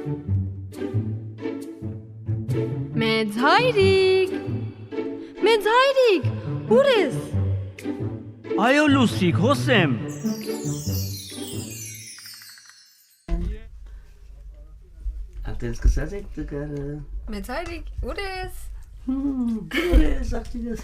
Մեծ հայրիկ, ուր ես։ Այո Լուսիկ, հոսեմ։ Ատես կսած եք տկարը։ Մեծ հայրիկ, ուր ես։ Ուր ես, աղջիկս։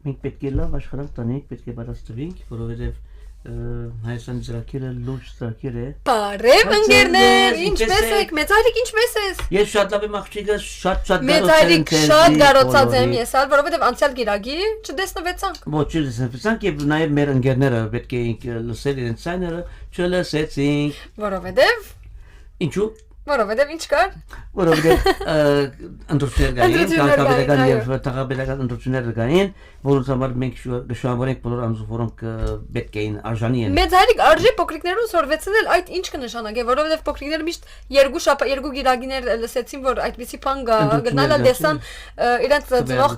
Մենք պետք է լավ աշխարհակ տանենք, պետք է պատասխանենք, որովհետև Հայաստանի ծրագիրը լուրջ ծրագիր է։ Բարև ընկերներ, ինչպես եք, մեծ հայրիկ, ինչպես ես։ Ես շատ լավ եմ աղջիկս, շատ Մեծ հայրիկ, շատ գարոցած եմ ես, որովհետև անցյալ գիրագի չտեսնվեցանք։ Ոչ չտեսնվեցանք եւ նաեւ մեր ընկերները պետք է լսել իրենց ցայները, չլսեցինք։ Որովհետև Ինչու՞։ Որովհետև ինչ կար։ Որովհետև ընտրություններ կային, քաղաքապետական եւ թագապետական ընտրություններ կային, որոնց համար մենք շահավորենք բոլոր անձու, որոնք պետք էին արժանի են։ Մեծ հայրիկ արժե փոքրիկներուն սորվեցնել այդ ինչ կնշանակի, որովհետև փոքրիկները միշտ երկու գիրագիներ լսեցին, որ այդպիսի բան գնալը դեսան իրենց ծնող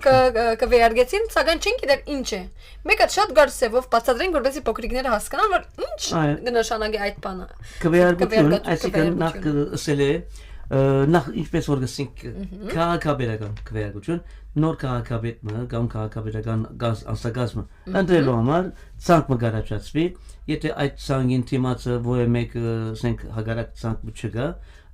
կվերարգեցին, սակայն չեն գիտեր ինչ է։ Մեկը շատ գարսեվով բացատրենք, որովհետև փոքրիկները հասկանան, որ ինչ կնշանակի այդ բանը։ Քվեարկություն, այսինքն նախ նախ ինչպես որ գսենք քաղաքապետական քվեարկություն նոր քաղաքապետը կամ քաղաքապետական անձնակազմը ընտրելու համար ցանկ մգարաչացվի եթե այդ ցանկին թիմացը որը մեկ ասենք հագարակ ցանկ չկա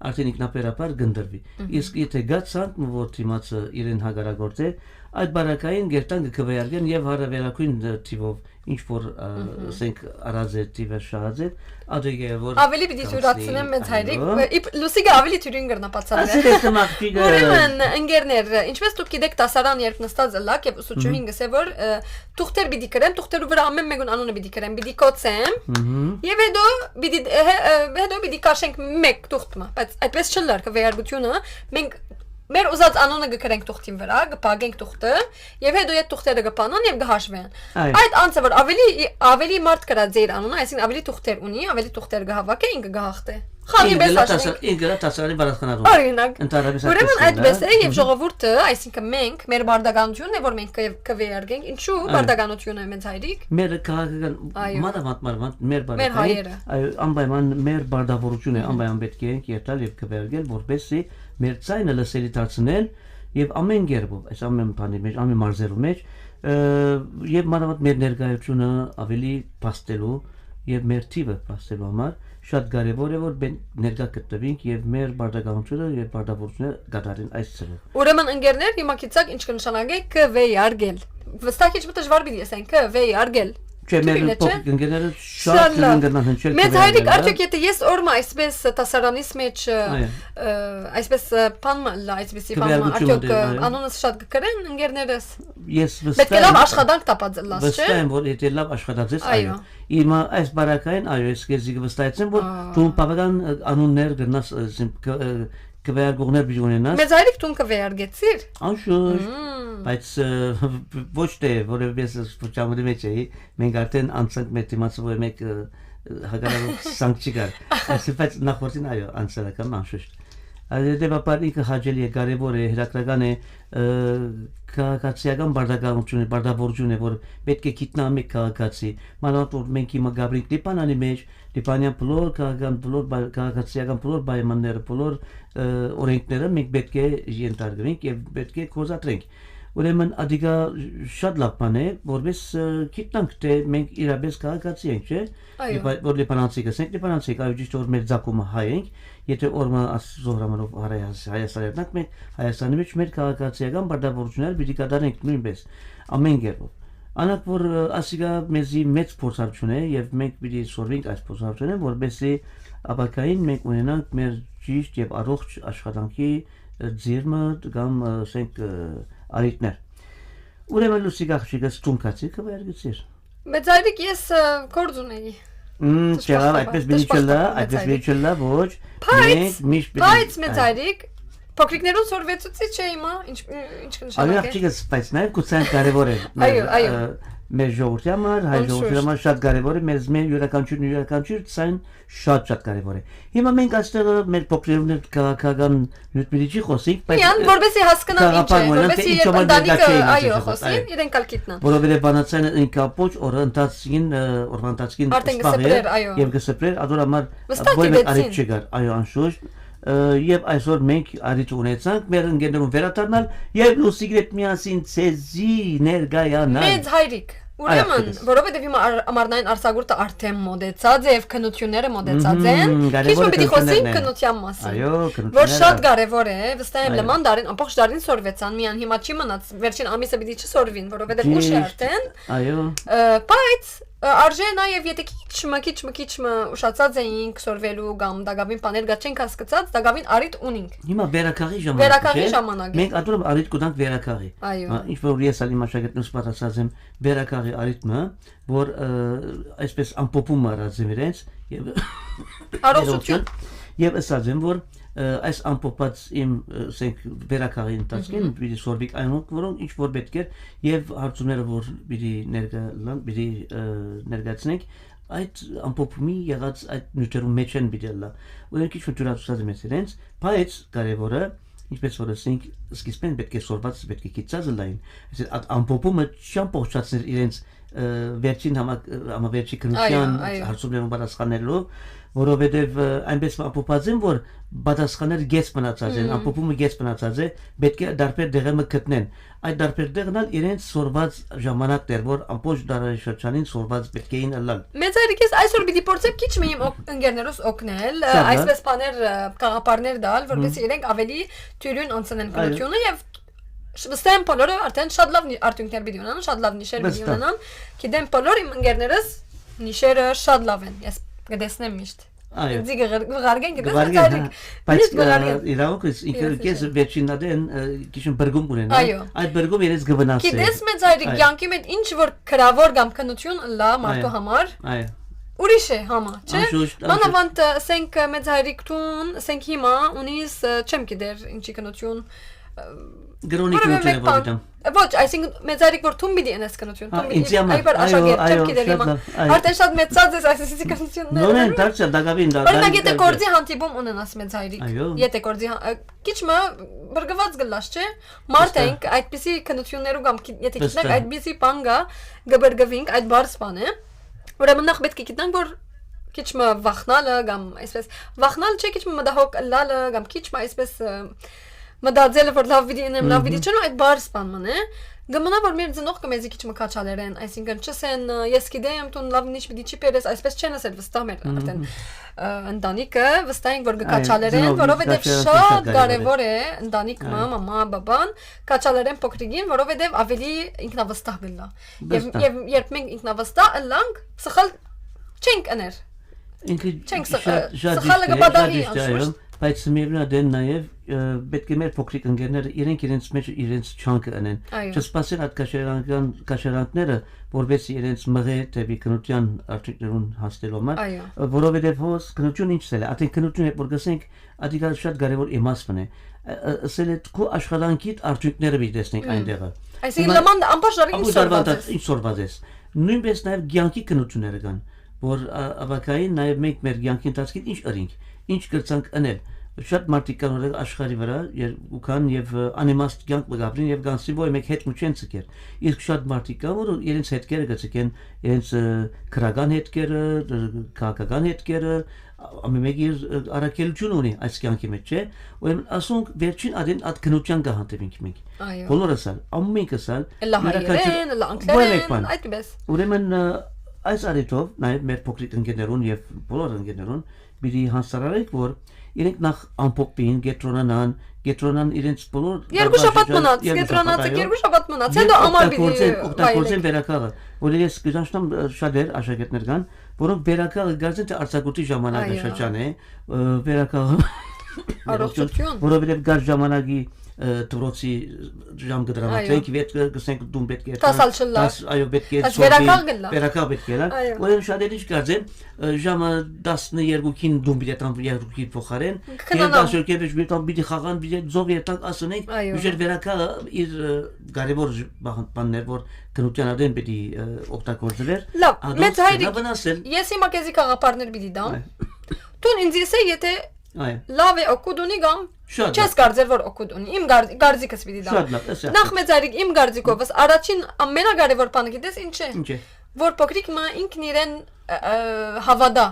արդեն ինքնաբերաբար գնդրվի իսկ եթե գա ցանկ որ թիմացը իրեն հագարագործե այդ բարակային գերտան կքվեարկեն եւ հարավերակույն թիվով ինչ որ ասենք արած է թիվը շահած է ադեգե որ ավելի պիտի թյուրացնեմ մեծ հայրիկ լուսիկը ավելի թյուրին կրնա բացատրել ուրեմն ընկերներ ինչպես դուք գիտեք դասարան երբ նստած լակ եւ ուսուցչուհին գսե որ թուղթեր պիտի կրեմ թուղթերու վրա ամեն մեկուն անունը պիտի կրեմ պիտի կոծեմ եւ հետո պիտի կաշենք մեկ թուղթը բայց այդպես չլար քվեարկությունը մենք Մեր ուզած անունը գկրենք թուղթին վրա, գպագենք թուղթը եւ հետո այդ թուղթերը գպանան եւ գհաշվեն։ Այդ անձը որ ավելի մարդ կրա ձեր անունը, այսինքն ավելի թուղթեր ունի, ավելի թուղթեր գհավաք է, ինքը գահախտե։ Խաղի պես աշխենք։ Ինքը տասարի բարախանալու։ Օրինակ։ Ուրեմն այդպես է եւ ժողովուրդը, այսինքն մենք մեր բարդականությունն է որ մենք կվերարգենք, ինչու բարդականությունը մեծ հայրիկ։ Մեր քաղաքական մատամատ մեր բարդակը անպայման մեր բարդավորությունը է, անպայման պետք է երթալ եւ կվերարգել որպեսզի մեր ցայնը լսելի դարձնել եւ ամեն կերպով, այս ամեն բանի մեջ, ամեն մարզերու մեջ եւ մանավանդ մեր ներկայությունը ավելի փաստելու եւ մեր թիվը փաստելու համար շատ կարեւոր է որ ներկա գտնվենք եւ մեր բարդականությունը եւ բարդավորությունը գտարեն այս ծրը։ Ուրեմն ընկերներ, հիմա գիտեք ինչ կնշանակի քվեարկել։ Վստահ ինչ մտаж վար պիտի ասենք քվեարկել։ Չէ, մեր փոքր ընկերները շատ ընկերներ հնչել։ Մեծ հայրիկ արդյոք եթե ես օրմա այսպես տասարանից մեջ այսպես բան այսպեսի բան արդյոք անունս շատ կկրեն ընկերներս։ Ես վստահ եմ։ Պետք է լավ աշխատանք տապածել լաս, չէ։ Վստահ եմ որ եթե լավ աշխատած ես, այո։ Հիմա այս բարակային այո, ես քեզի վստահեցեմ որ դու բավական անուններ գնաս քվեարկողներ պիտի ունենաս։ Մեծ հայրիկ դու քվեարկեցիր։ Անշուշտ։ Բայց ոչ թե որևէ փոքրամի մեջ էի, մենք արդեն անցանք մեր թիմացը որ մեկ հագարակ սանկչիկար։ Այսպես նախորդին այո, անցալական անշուշտ։ Դեպաբար ինքը հաջելի է կարևոր է հերակրական է քաղաքացիական բարդականությունը, բարդավորությունը, որ պետք է գիտնա մեկ քաղաքացի։ Մանավանդ որ մենք հիմա գաբրինք Լիբանանի մեջ, Լիբանյան բոլոր քաղաքացիական բոլոր պայմանները, բոլոր օրենքները մենք պետք է ենթարկվենք եւ պետք է կոզատրենք։ Ուրեմն ադիգա շատ լավ բան է, որպես գիտնանք թե մենք իրապես քաղաքացի ենք, չէ՞։ Որ լիբանանցի գսենք, լիբանանցի այո ճիշտ որ մեր ցակումը հայ ենք, եթե օրմա զոհրամանով Հայաստանից մենք Հայաստանի մեջ մեր քաղաքացիական բարդավորությունները պիտի կատարենք նույնպես ամեն կերպով։ Անակ որ ասիգա մեզի մեծ փորձառություն է եւ մենք պիտի սորվենք այս փորձառությունը, որպեսզի ապակային մենք ունենանք մեր ճիշտ եւ առողջ աշխատանքի ձիրմը կամ ասենք արիտներ։ Ուրեմն լուսիկ աղջիկս տունկացի քվեարկեցիր։ Մեծ հայրիկ ես կորձ ունեի։ Չէ, այդպես բիչելա, ոչ։ Բայց մեծ հայրիկ փոքրիկներուն սորվեցուցի չէ հիմա, ինչ կնշանակի։ Այո, աղջիկս, բայց նաև գուցե կարևոր է։ Այո։ մեր ժողովրդի համար, հայ ժողովրդի համար շատ կարևոր է, մեր յուրաքանչյուր ցայն շատ կարևոր է։ Հիմա մենք այստեղ մեր փոքրերուն քաղաքական նյութերի խոսենք, բայց որովհետեւ հասկանան ինչ է, որովհետեւ ընտանիքը այո խոսին, իրենք ալ գիտնան։ Որովհետեւ բանացանը ինքապոչ օրը ընթացքին սպաղեր եւ գսպրեր, ադոր համար ոյ արիք չգար, այո անշուշտ Եվ այսօր մենք արիք ունեցանք մեր ընկերներուն վերադառնալ եւ լուսիգրետ միասին ցեզի ներգայանալ։ Մեծ հայրիկ Ուրեմն, որովհետև հիմա ամառնային արձակուրդը արդեն մոդեցած է եւ քննությունները մոդեցած են, քիչ պիտի խոսենք քննության մասին, որ շատ կարեւոր է, վստահ եմ լման դարին, ամբողջ դարին սորվեցան, միան հիմա չի մնաց, վերջին ամիսը պիտի չսորվին, որովհետև ուշ է արդեն։ Այո։ Բայց արժե նաեւ եթե քիչ ուշացած էինք սորվելու կամ դակավին բաներ գա չենք հասկացած, դակավին արիտ ունենք։ Հիմա վերակաղի ժամանակ է։ Մենք ատուրը արիտ կունենք վերակաղի։ Ինչ որ ես ալի մաշակետնուս պատասած եմ վերակաղի արիթմը, որ այսպես ամփոփում արած եմ իրենց եւ Արոսություն եւ ասած եմ որ այս ամփոփած իմ ասենք վերակաղի ընթացքին պիտի սորվիկ այնուք որոնք ինչ որ պետք է եւ հարցումները որ պիտի ներկայացնենք այդ ամփոփումի եղած այդ նյութերու մեջ են պիտի լա ու ինչ որ դուրացած եմ իրենց բայց կարևորը ինչպես որ ասենք սկիզբեն պետք է սորված պետք է կիցած լայն այսինքն ամփոփումը չամփոփացնել իրենց վերջին համավերջի քննության հարցումներուն պատասխանելու որովհետև այնպես ամփոփած են որ պատասխանները գես մնացած են ամփոփումը գես մնացած է պետք է դարբեր դեղը գտնեն այդ դարբեր դեղն ալ իրենց սորված ժամանակներ որ ամբողջ դարաշրջանին սորված պետք էին լալ մեծ այրիկես այսօր պիտի փորձեմ քիչ մի ընկերներուս օգնել այսպես բաներ կաղապարներ դալ որպեսզի իրենք ավելի թյուրին անցնեն քննությունը եւ Վստահ եմ բոլորը արդեն շատ լավ արդյունքներ պիտի ունենան, շատ լավ նիշեր պիտի ունենան։ Գիտեմ բոլոր իմ ընկերներս նիշերը շատ լավ են։ Ես կտեսնեմ միշտ։ Այո։ Ձիգը գարգեն գտես բայց իրավունք ինքերքես վերջինադեն քիչ բրգում ունեն։ Այդ բրգում իրենց գվնասը։ Գիտես մեծ այրիկ յանքի մեջ ինչ որ քրավոր կամ քնություն լա մարդու համար։ Այո։ Ուրիշ է համա, չէ՞։ Մանավանդ ասենք մեծ այրիկ տուն, ասենք հիմա ունիս չեմ գիտեր ինչի քնություն Գրոնի քնություն է որտեմ։ Ոչ, այսինքն մեծ այրիկ որ թում պիտի անես քնություն, թում պիտի այբար այո, աշակերտ չեմ գիտել հիմա։ Արդեն շատ մեծած ես այսպեսի քնություններ։ Նորեն դարձա դակավին դա։ Օրինակ եթե կորձի հանդիպում ունենաս մեծ այրիկ։ Եթե կորձի քիչը բրգված գլաս չէ։ Մարդ ենք այդպեսի քնություններու կամ եթե գիտնեք այդպեսի բան գա, գբրգվինք այդ բարձ բան է։ Ուրեմն նախ պետք է գիտնանք որ քիչ վախնալը կամ այսպես վախնալ չէ քիչ մտահոգ լալը կամ քիչ այսպես մտածելը որ լավ վիդի չնո այդ բարձ բան մնե գմնա որ մեր ծնող կմեզի քիչ մկաչալերեն այսինքն չսեն ես գիտեմ տուն լավ նիշ պիտի չի պերես այսպես չեն ասել վստահ մեր արդեն ընտանիքը վստահ են որ կկաչալերեն որովհետև շատ կարևոր է ընտանիքը մամա բաբան կաչալերեն փոքրիկին որովհետև ավելի ինքնավստահ գլա եւ երբ մենք ինքնավստահ ըլանք սխալ չենք աներ չենք սխալը կպատահի անշուշտ բայց միևնույն նաև պետք է մեր փոքրիկ ընկերները իրենց մեջ իրենց չանկը անեն չսպասեն այդ կաշերանքները որովհետեւ իրենց մղե դեպի քնության արդյունքներուն հասնելու համար որովհետեւ հոս քնություն ինչ է այդին քնությունը որ գսենք ադիգա շատ կարևոր իմաստ է ասել է քո աշխատանքիդ արդյունքները մի տեսնենք այնտեղը այսինքն լման ամբողջ ինչ սորված է նույնպես նաև ցանկի քնությունները կան որ ավակային նաև մենք մեր ցանկի ընթացքին ինչ արինք ինչ կրծանք անել շատ մարդիկ կան որ աշխարհի վրա ու կան եւ անիմաստ կյանք մգաբրին եւ գանցի ոյ մեկ հետ մուչեն ցկեր իսկ շատ մարդիկ կան որ իրենց հետքերը գցկեն իրենց քրական հետքերը քաղաքական հետքերը ամենեգի արակելություն ունի այս կյանքի մեջ չէ ուրեմն ասոնք վերջին adin ad քնության կհանդիպենք մենք բոլորս ամենքսալ այդպես ուրեմն այս արիտով նաև մեր փոքրիկ ընկերներուն եւ բոլոր ընկերներուն բիդի հասարարեք որ իրենք նախ ամփոփին գետրոնան իրենց բոլոր երկու շաբաթ մնաց գետրոնացը երկու շաբաթ մնաց հետո ամառ բիդի օգտագործեն վերակալը որ ես գժանշտամ շատ էր աշակերտներ կան որոնք վերակալը գարցեն թե արձակուրդի ժամանակաշրջան է վերակալը Առողջություն։ Որովհետև գար ժամանակի դրոցի ժամ կդրամատենք, վետ գսենք դում պետք է։ Այո, պետք է վերակալ պետք է լան։ Ուրեմն շատ էլ ինչ կարծեմ, ժամը 12-ին դում պիտի տան երկուքի փոխարեն, 12-ին պիտի խաղան, պիտի ձով երտանք ասունենք, ուժեր վերակալը իր կարևոր բաններ, որ քնության արդեն պիտի օգտագործվեր։ Լավ, մեծ հայրիկ, ես հիմա քեզի խաղապարներ պիտի դամ։ Տուն ինձ ասե, եթե լավ է օգուտ ունի կամ չես կարծեր որ օգուտ ունի, իմ գարձիկս պիտի դամ։ Նախ մեծ հայրիկ, իմ գարձիկովս առաջին ամենակարևոր բանը գիտես ինչ է։ Որ փոքրիկ մա ինքն իրեն հավատա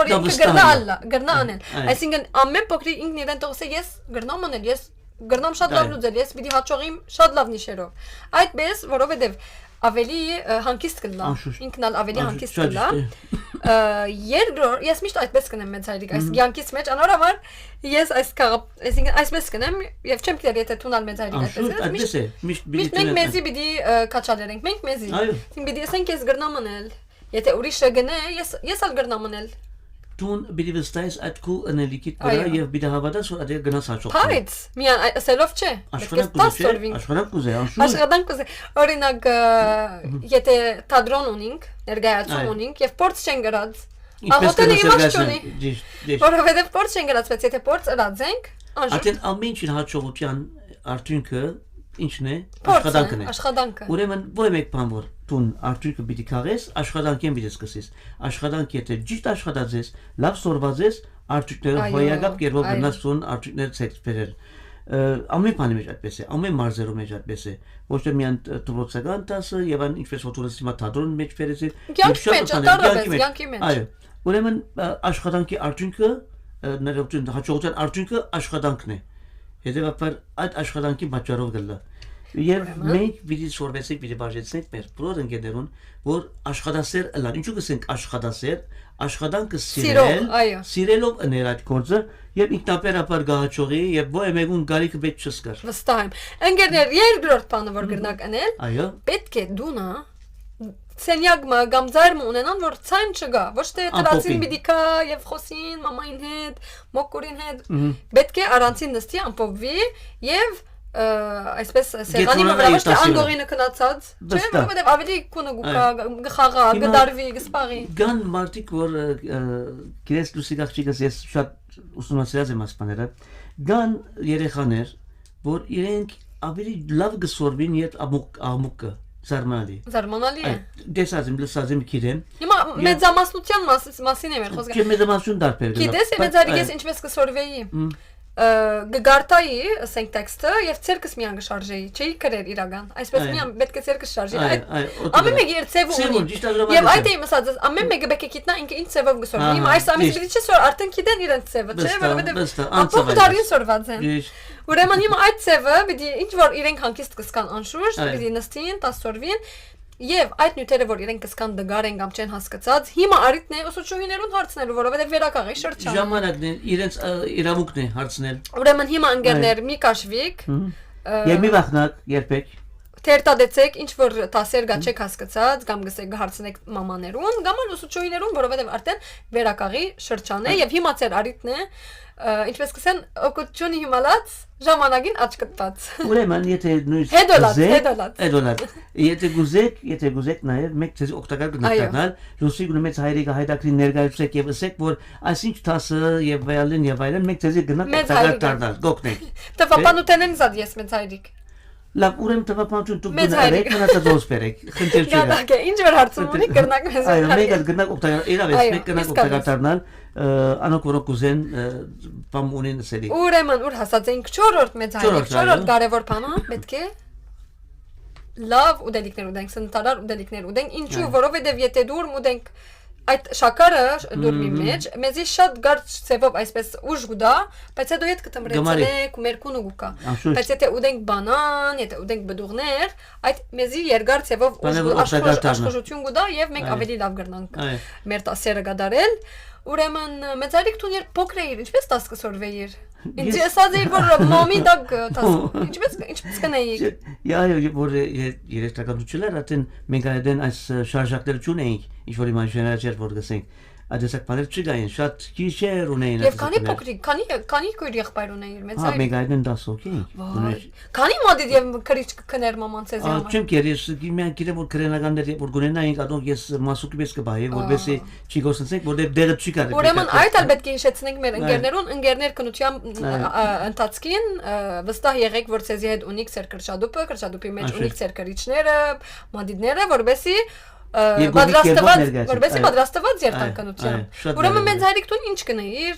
որ ինքը գրնա անել։ Այսինքն ամեն փոքրիկ ինքն իրեն թողսե ես գրնամ անել, ես գրնամ շատ լավ լուծել, ես պիտի հաջողիմ շատ լավ նիշերով։ Այդպես, որովհետև ավելի հանգիստ կլա, ինքն ալ ավելի հանգիստ կլա։ Երկրորդ, ես միշտ այդպես կնեմ մեծ հայրիկ, այս կյանքից մեջ անորոշ ես այսինքն այսպես կնեմ եւ չեմ գիտեր եթե տունալ մեծ հայրիկ այդպես է։ Միշտ մենք մեզի պիտի կաչալերենք, մենք մեզի։ Ինքն պիտի ասենք ես գրնամ անել, եթե ուրիշը գնե, ես ալ գրնամ անել։ Տուն պիտի վստահես այդ քու անելիքիդ վրա եւ պիտի հավատաս որ այդ գնաս հաջող։ Հայց, միան ասելով չէ։ Աշխատանք կուզե, աշխատանք կուզե։ Օրինակ, եթե թատրոն ունենք, ներկայացում ունենք եւ փորձ չեն գրած, ահոտելը իմաստ չունի։ Որովհետեւ փորձ չեն գրած, բայց եթե փորձ ըրացենք, Արդեն ամեն ինչի հաջողության արդյունքը ինչն է, աշխատանքը։ Ուրեմն ո՞ր մեկ բան որ տուն արդյունքը պիտի քաղես, աշխատանքին պիտի սկսես։ Աշխատանք եթե ճիշտ աշխատած ես, լավ սորված ես, արդյունքները հոյակապ կերպով գնաց տուն արդյունքները ցեքս բերել։ Ամեն բանի մեջ այդպես է, ամեն մարզերում մեջ այդպես է։ Ոչ թե միայն դպրոցական դասը եւ այն ինչպես որ դուրս հիմա թատրոնի մեջ ֆերեցի։ Կյանքի մեջ։ Այո։ Ուրեմն աշխատանքի արդյունքը, ներողություն, հաջողության արդյունքը աշխատանքն է։ Հետևաբար այդ աշխատանքի պատճառով գլա։ Եվ մենք պիտի սորվեցինք, պիտի բաժեցինք մեր բոլոր ընկերներուն, որ աշխատասեր ըլլան։ Ինչու կսենք աշխատասեր, աշխատանքը սիրելով անել այդ գործը եւ ինքնաբերաբար գահաճողի եւ ոչ մեկուն գալիքը պետք չսկար։ Վստահ եմ։ Ընկերներ, երկրորդ բանը որ գրնակ անել, պետք է դունա Սենյակ կամ ձայրմ ունենան, որ ցայն չգա, ոչ թե տրացին պիտի կա եւ խոսին մամային հետ, մոկորին հետ, պետք է առանցին նստի ամփոփվի եւ այսպես սեղանի վրա ոչ թե անգորինը քնացած, չէ, որովհետեւ ավելի քունը գուկա, գխաղա, գդարվի, գսպաղի։ Գան մարդիկ որ գես լուսի գաղջիկս ես շատ ուսումնասիրած եմ ասպաները, գան երեխաներ, որ իրենք ավելի լավ գսորվին եւ ամուկը Զարմանալի է։ Դեսած եմ լսած եմ գիտեմ։ Հիմա մեծամասնության մասին եմ խոսքը։ Չէ, մեծամասնություն դարբեր։ Գիտես, մեծարիգես ինչպես կսորվեի։ Գարտայի ասենք տեքստը եւ ցերկս միան գշարժեի, չէի գրեր իրական։ Այսպես միան պետք է ցերկս շարժի։ Ամեն մեկը իր ցևը ունի։ Եվ այդ եմ ասած, ամեն մեկը պետք է գիտնա ինքը ինչ ցևով գսորվի։ Հիմա այս ամիսը պիտի չսոր, արդեն գիտեն իրենց ցևը, չէ՞, որովհետեւ ամբողջ տարին սորված են։ Ուրեմն հիմա այդ ցևը պիտի ինչ որ իրենք հանգիստ կսկան անշուշտ, պիտի նստին, տասորվին եւ այդ նյութերը որ իրենք կսկան դգար են կամ չեն հասկացած, հիմա արիտն է ուսուցչուհիներուն հարցնելու, որովհետեւ վերակաղի շրջան։ Ժամանակն է իրենց իրավունքն է հարցնել։ Ուրեմն հիմա ընկերներ մի կաշվիկ եւ մի վախնակ երբեք Թերտադեցեք ինչ որ տասեր գա չեք հասկացած կամ գսեք հարցնեք մամաներուն կամ ուսուցչուհիներուն, որովհետեւ արդեն վերակաղի շրջան է եւ հիմա ծեր արիտն է ինչպես կսեն օգուտյունի հիմալած ժամանակին աչկտված։ Ուրեմն եթե նույնիսկ հետոլած եթե գուզեք նաև մեկ ցեզ օգտակար գտնալ լուսի գնումից հայրիկը հայտակրի ներկայացեք եւ ասեք որ այսինչ տասը եւ այլն մեկ ցեզի գնաք օգտակար դառնալ գոկնեք։ Տվապանութենեն զադ ես մեծ հայրիկ։ Լավ, ուրեմն տվապանություն դուք գնացեք, մնացած բերեք։ Խնդիր չի։ Գնացեք, ինչ որ հարցում ունի, գտնակ մեզ։ Այո, մեկ գտնակ օգտակար, իրավ է, մեկ գտնակ օգտակար դառնալ, անոնք որ կուզեն բամ ունեն ասելի։ Ուրեմն ուր հասած ենք 4-րդ մեծ հայրիկ, 4-րդ կարևոր բանը պետք է լավ ուտելիքներ ուտենք, սննդարար ուտելիքներ ուտենք, ինչու, որովհետև եթե դուրմ ուտենք այդ շաքարը դուրմի մեջ մեզի շատ գարջ ցևով այսպես ուժ գուտա, բայց հետո հետ կտմրեցնեք ու մերկունը գուկա։ Բայց եթե ուտենք բանան, եթե ուտենք բդուղներ, այդ մեզի երկար ցևով ուժ աշխուժություն գուտա եւ մենք ավելի լավ կգնանք մեր տասերը գդարել։ Ուրեմն մեծարիկ տուն երբ փոքր էիր, ինչպես տաս կսորվեիր։ Ինձ ասած էր որ մամի դակ տաս, ինչպես կնեիք։ Այո, որ երեխաականություններ արդեն մենք այդեն այս շարժակներ չունեինք, ինչ որ իմաժինացիա որ գսենք։ Ադեսակ բաներ չկային, շատ քիչեր ունեին։ Եվ քանի փոքրիկ, քանի քույր եղբայր ունեին մեծ այր։ Մեկ այդն 10 հոգի։ Քանի մոդիդ եւ քրիչ կներ մաման ցեզի համար։ Չեմ կերես, միան գիրե որ քրենականներ որ գունենային կադոն ես մասուկի պես կբայի, որովհետեւ չի գործընծենք, որովհեւ դեղը չի կարելի։ Ուրեմն այդ էլ պետք է հիշեցնենք մեր ընկերներ քնության ընթացքին վստահ եղեք, որ ցեզի հետ ունիք ծեր կրճադուպի մեջ ունիք ծեր քրիչները, մոդիդները, որովհետեւ պատրաստված երթանքնության։ Ուրեմն մենք հայրիկ տուն ինչ կնեիր։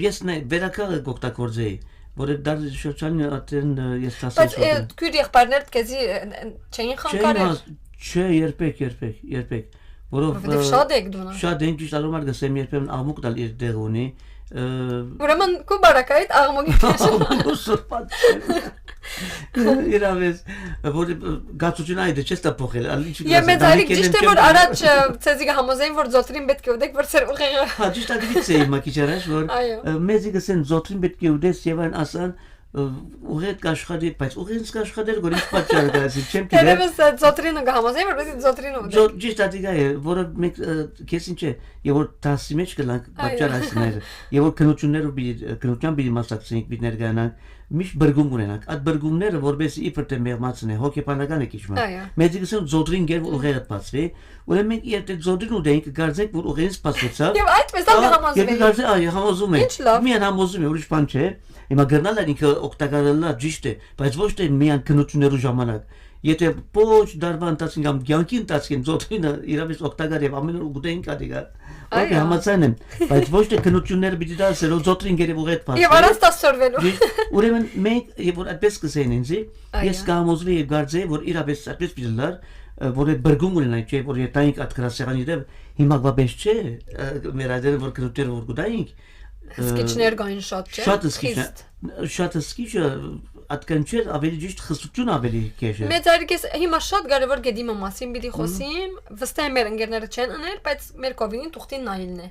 Ես վերակալը կօգտագործեի, որը դար շրջանի ատեն ես 10 Բայց քույր եղբայրներ քեզի չէին խանգարել։ Չէ, երբեք։ Որովհետեւ շատ եք դու։ Շատ ենք ճիշտ արումար գսեմ երբեմն աղմուկ տալ իր դեղ ունի։ Ուրեմն քու բարակայդ աղմուկի պես։ Իրավես որ գացություն այդը չստա փոխել Եվ մեծ այրիկ ճիշտ է որ առաջ ցեզի համոզեին որ զոտրին պետք է ուտեք որ ծեր ուղեղը Հա ճիշտ է դիցեի մակիչարաշ որ մեզի գսեն զոտրին պետք է ուտես եւ այն ասան ուղետ կաշխատի բայց ուղենց կաշխատել որ ինչ պատճառ կասի չեմ գիտեմ Երևս զոտրինը գհամոզեին որովհետեւ զոտրինը ուտեք Ճիշտ է դիգա է որը մենք քեզ ինչ է եւ որ տասի մեջ կլանք պատճառ ասներ եւ որ քնության բիդի մասնակցենք բիդ ներգանանք Միշտ բրգում ունենանք, այդ բրգումները որպես իբր թե մեղմացն է, հոգեբանական է քիչմա։ Մեծ գսեն զոդրին գեր ուղեղը բացվի, ուրեմն մենք եթե զոդրին ուտենք գարձենք որ ուղեղից բացվեցավ։ Եվ այդպես էլ համոզվում ենք։ Եվ գարձե այ համոզում ենք։ Միան համոզում է ուրիշ բան չէ։ Հիմա գրնալը ինքը օգտակարելա ճիշտ է, բայց ոչ թե միան քնություններու ժամանակ։ Եթե ոչ դարբան տածին կամ ցանկին տածին զոդրինը իրավես օգտակար եւ ամեն օր ուտենք ադիգա։ Okay, համաձայն եմ, բայց ոչ թե քնությունները պիտի դասել, զոտրին գերեւ ուղետ փաստի։ Եվ առանց տասորվելու։ Ուրեմն մենք եւ որ այդպես կսեն ինձի, ես կհամոզվի եւ գարձե որ իրապես այդպես պիտի լար, որ այդ բրգում ունենանք, չէ՞ որ ետայինք այդ գրասեղանի դեպ հիմա բաբես չէ, մեր այդերը որ քնուտերը որ գուտայինք։ Սկիչներ կային շատ չէ։ Շատ սկիչը Atkan չէր ավելի ճիշտ խստություն ավելի քեշ է։ Մեծ այրիկես հիմա շատ կարևոր գեդիմը մասին պիտի խոսիմ, վստահ եմ մեր ընկերները չեն անել, բայց մեր կովինին թուղթին նայելն է։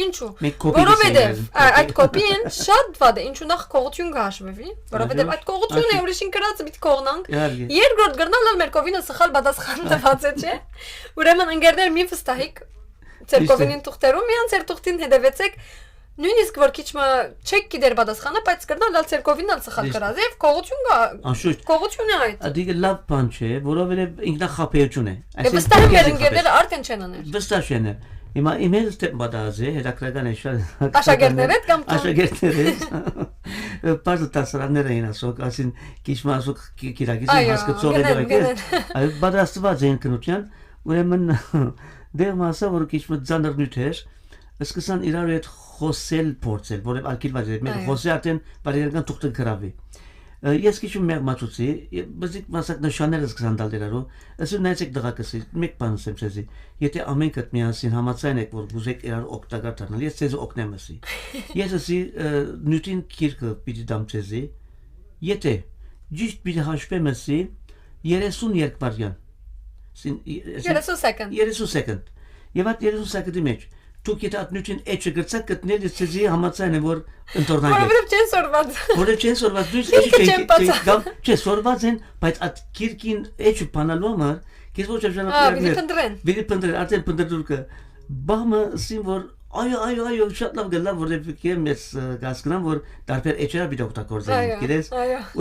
Ինչու։ Որովհետև այդ կոպին շատ վատ է, ինչու նախ կողություն կհաշվվի, որովհետև այդ կողությունը է ուրիշին գրած պիտի կողնանք։ Երկրորդ գրնալ մեր կովինը սխալ պատասխան տված է, չէ։ Ուրեմն ընկերներ մի վստահիկ ձեր կովինին թուղթերում, միան ձեր թուղթին հետևեցեք Նույնիսկ որ քիչմը չեք գիտեր պատասխանը, բայց կրնալ լալ ցերկովին ալ սխալ կրած եւ կողություն կա։ Անշուշտ։ Կողություն է այդ։ Ադիգը լավ բան չէ, որովհետեւ ինքնախապեյություն է։ Այսինքն վստահ եմ մեր ընկերները արդեն չեն անել։ Վստահ չեն։ Հիմա իմեյլ ստեպ բադազե, հետաքրական է շատ։ Աշակերտներ հետ կամ աշակերտներ հետ։ Բարձ տասրաններ էին ասոք, ասին քիչմը ասոք կիրագիզը հասկացող եք։ Այդ բադաստված են քնության, ուրեմն դեր մասը որ քիչմը ձանրնույթ էր, սկսան իրար հետ խոսել փորձել, որը արկիլված է, մենք խոսի արդեն բարերական թուղթը գրավի։ Ես քիչ մեղմացուցի, բզիկ մասակ նշանները սկսան տալ դերարու, ասում նայեցեք դղակսի, մեկ բան ասեմ ցեզի, եթե ամենքդ միասին համաձայն եք, որ գուզեք իրար օգտակար դառնալ, ես ցեզ օգնեմ ասի։ Ես ասի նյութին քիրքը պիտի դամ ցեզի, եթե ճիշտ պիտի հաշվեմ ասի 30 երկվարյան։ 30 սեկունդ։ 30 սեկունդ։ Եվ այդ 30 սեկունդի մեջ Դուք եթե ատնություն էջը գրծակ գտնել ես ցեզի համաձայն եմ որ ընտորնակ եք։ Որովհետև չեն սորված։ Որովհետև չեն սորված, դու ես չէ սորված են, բայց այդ քիրքին էջը բանալու համար քեզ ոչ ժամանակներ։ Վիրի փնդրեն, արդեն փնդրդուրկը։ Բամը ասին որ այո, շատ լավ գլա որովհետև ես գասկնամ որ դարբեր էջերը պիտի օգտագործեն, գիտես։